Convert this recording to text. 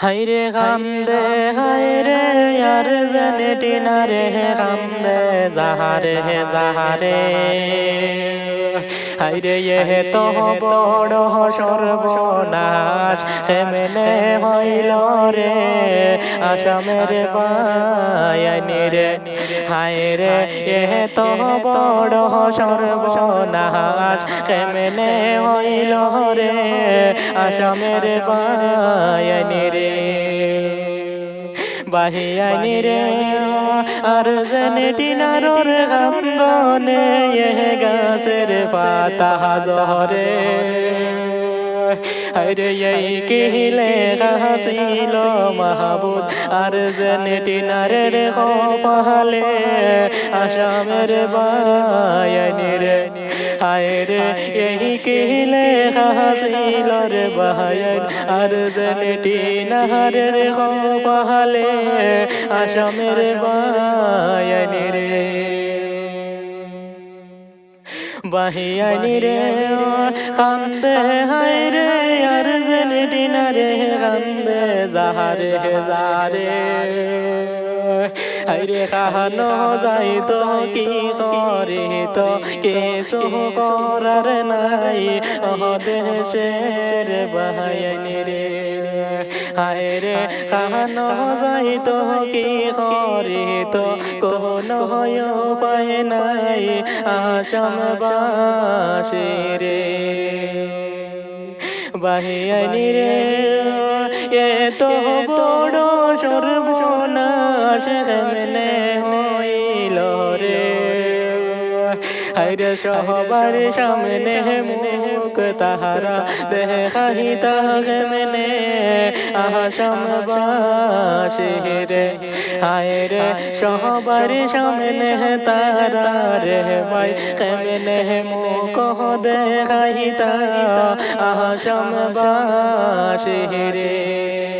হাইরে কান্দে হাইরে আর জানে টিনারে কান্দে যাহারে যাহারে হাইরে এ তো বড় সর্বনাশ কেমনে হইল রে আসামের বায়ানি রে হাইরে এ তো বড় সর্বনাশ কেমনে হইল রে আসামের বায়ানি রে বাহিয়ানি রে আর্জেন্টিনার কান্দনে গাছের পাতা জহরে আরে এই কিলে হাসিল মাহবুব আর্জেন্টিনার কপালে আসামের বায়ানি রে হায়রে এই কিলে হাসিল রে বায়ান আর্জেন্টিনার কপালে আসামের বায়ানি রে বাহিয়ানি রে কান্দে হায়রে আর্জেন্টিনা রে কান্দে যাহারে যারে হায়রে কাহানো যাইতো কি করিত কিছু করার নাই দেশের বাহিয়ানি রে হায়রে কাহানো যাইতো কি করিত কোনো উপায় নাই আসামবাসী রে বাহিয়ানি রে এ তো বড় সর্বনাশ কেমনে হইল রে হায়রে সবার সামনে মুখ তাহারা দেখাইতা কেমনে আসামবাসী রে হায়রে সবার সামনে তারা রে ভাই কেমনে মুখ দেখাইতা আসামবাসী রে